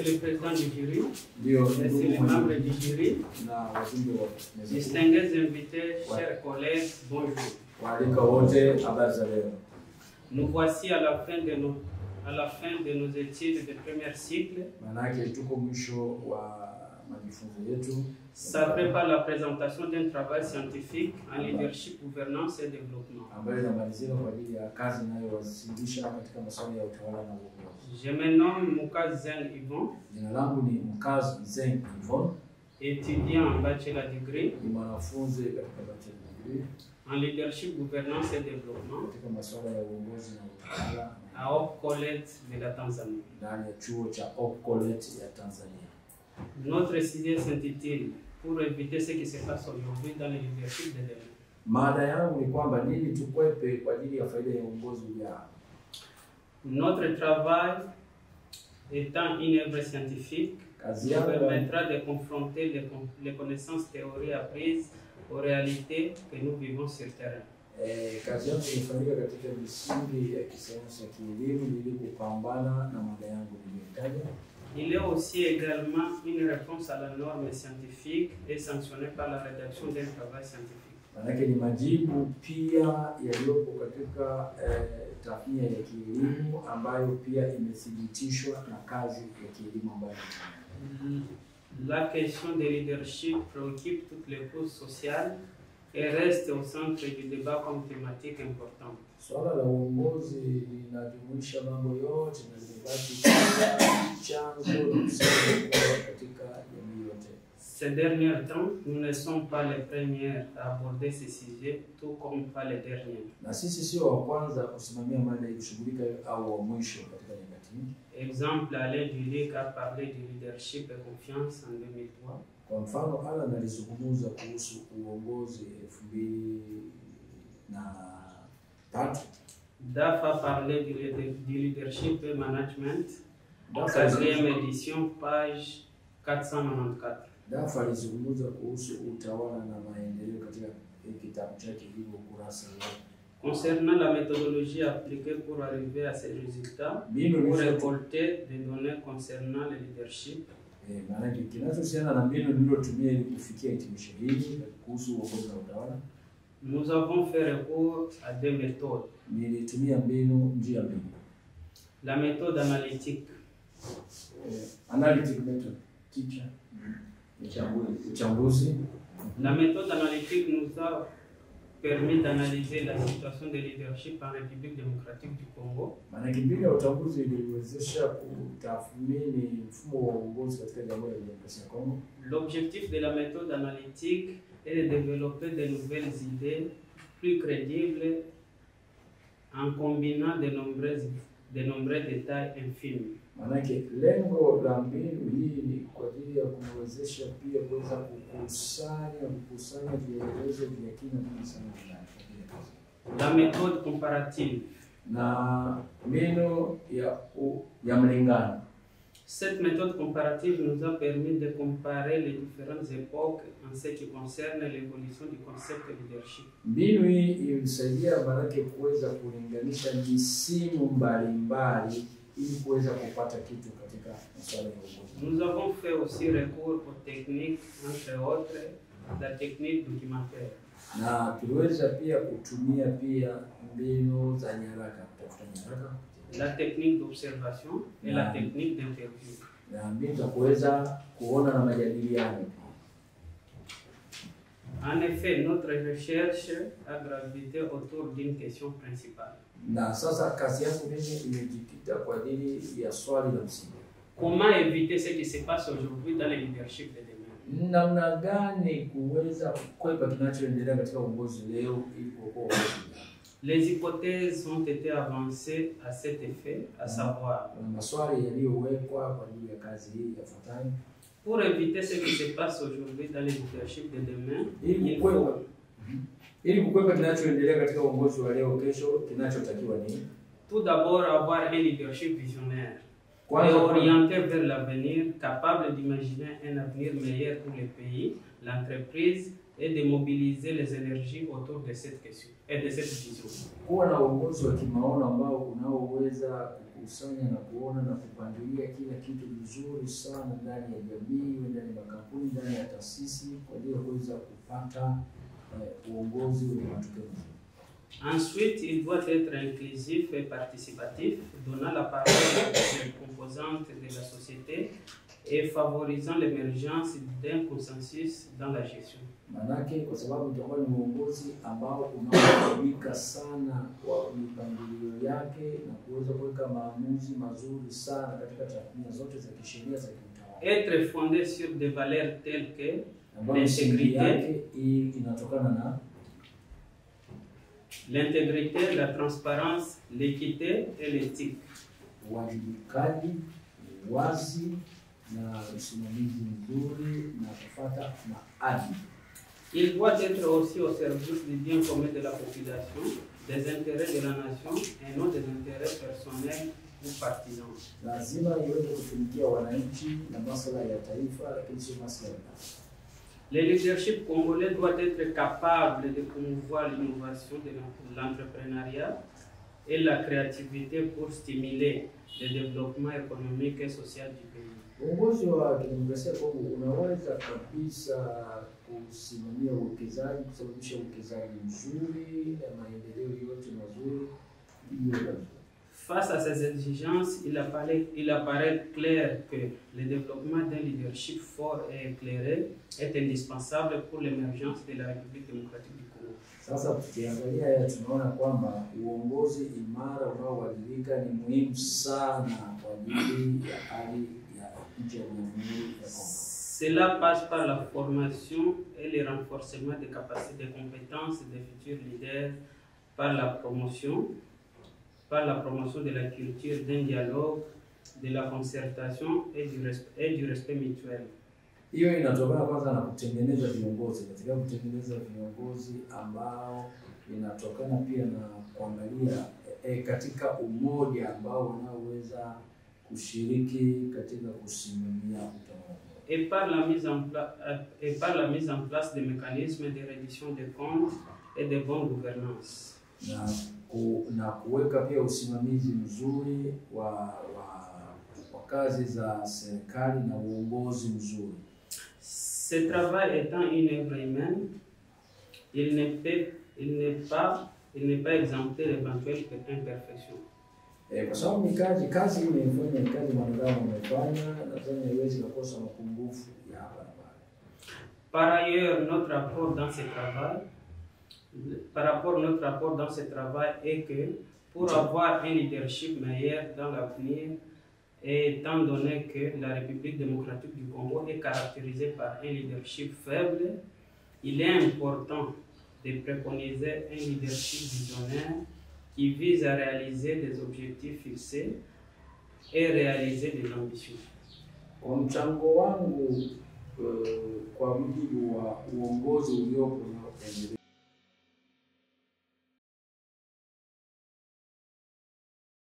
le président du jury, messieurs les membres du jury, distingués invités, chers collègues, bonjour. Nous voici à la fin de nos études de premier cycle. Ça prépare la présentation d'un travail scientifique en leadership, gouvernance et développement. Je me nomme Mukaz Zen Yvon, étudiant en bachelor degree en leadership, gouvernance et développement à Hope College de la Tanzanie. Notre sujet s'intitule pour éviter ce qui se passe aujourd'hui dans le leadership de demain. Notre travail étant une œuvre scientifique nous permettra de confronter les connaissances théoriques apprises aux réalités que nous vivons sur le terrain. Il est aussi également une réponse à la norme scientifique et sanctionnée par la rédaction d'un travail scientifique. La question de leadership préoccupe toutes les couches sociales et reste au centre du débat comme thématique importante. Ces derniers temps, nous ne sommes pas les premiers à aborder ces sujets, tout comme pas les derniers. Exemple, Alain Dulic a parlé du leadership et confiance en 2003. DAF a parlé du leadership et management, 4e édition, page 494. Concernant la méthodologie appliquée pour arriver à ces résultats, pour récolter des données concernant le leadership, nous avons fait recours à deux méthodes. La méthode analytique. La méthode analytique nous a permis d'analyser la situation de leadership en République démocratique du Congo. L'objectif de la méthode analytique est de développer de nouvelles idées plus crédibles en combinant de nombreux détails infimes. La méthode comparative. Cette méthode comparative nous a permis de comparer les différentes époques en ce qui concerne l'évolution du concept de leadership. Nous avons fait aussi recours aux techniques, entre autres, la technique documentaire. La technique d'observation et la technique d'interview. En effet, notre recherche a gravité autour d'une question principale. Comment éviter ce qui se passe aujourd'hui dans le leadership de demain? Les hypothèses ont été avancées à cet effet, à savoir pour éviter ce qui se passe aujourd'hui dans le leadership de demain, il faut tout d'abord avoir un leadership visionnaire et orienté vers l'avenir, capable d'imaginer un avenir meilleur pour le pays, l'entreprise et de mobiliser les énergies autour de cette question et de cette vision. kukusanya na kuona na kupangilia kila kitu vizuri sana ndani ya jamii, ndani ya makampuni, ndani ya taasisi kwa ajili ya kuweza kupata uongozi wenye matokeo mazuri. Ensuite, il doit être inclusif et participatif, donnant la parole aux composantes de la société et favorisant l'émergence d'un consensus dans la gestion. Manake kwa sababu utakuwa ni uongozi ambao unaowajibika sana kwa mipangilio yake na kuweza kuweka maamuzi mazuri sana katika tathmini zote za kisheria za kiutawala. Être fondé sur des valeurs telles que l'intégrité, la transparence, l'équité et l'éthique. Uwajibikaji, uwazi na usimamizi mzuri na kufuata maadili. Il doit être aussi au service du bien commun de la population, des intérêts de la nation et non des intérêts personnels ou partisans. Lazima iweze kutumikia wananchi na masuala ya taifa, lakini sio masuala ya le leadership congolais doit être capable de promouvoir l'innovation de l'entrepreneuriat et la créativité pour stimuler le développement économique et social du pays. Uongozi wa kidemokrasia kwa unaweza kabisa kusimamia uwekezaji, kusababisha uwekezaji mzuri na maendeleo yote mazuri. Face à ces exigences, il apparaît clair que le développement d'un leadership fort et éclairé est indispensable pour l'émergence de la République démocratique du Congo. Sasa tukiangalia haya tunaona kwamba uongozi imara unaowajibika ni muhimu sana kwa ajili ya hali ya nchi ya Jamhuri ya Kongo. Cela passe par la formation et le renforcement des capacités et compétences des futurs leaders, par la promotion de la culture d'un dialogue, de la concertation et du respect mutuel. Hiyo inatokana kwanza na kutengeneza viongozi, katika kutengeneza viongozi ambao inatokana pia na kuangalia katika umoja ambao wanaoweza kushiriki katika kusimamia utawala. Et par la mise en place des mécanismes de reddition des comptes et de bonne gouvernance. Na kuweka pia usimamizi mzuri wa kazi za serikali na uongozi mzuri. Ce travail étant une œuvre humaine, il n'est pas exempté d'éventuelles imperfections. Kwa sababu ni kazi imefanya ni kazi mwanadamu amefanya, nadhani haiwezi kukosa mapungufu ya hapa na pale. Par ailleurs, notre rapport dans ce travail est que pour avoir un leadership meilleur dans l'avenir, et étant donné que la République démocratique du Congo est caractérisée par un leadership faible, il est important de préconiser un leadership visionnaire qui vise à réaliser des objectifs fixés et réaliser des ambitions. Kwa mchango wangu kwa mujibu wa uongozi uliopo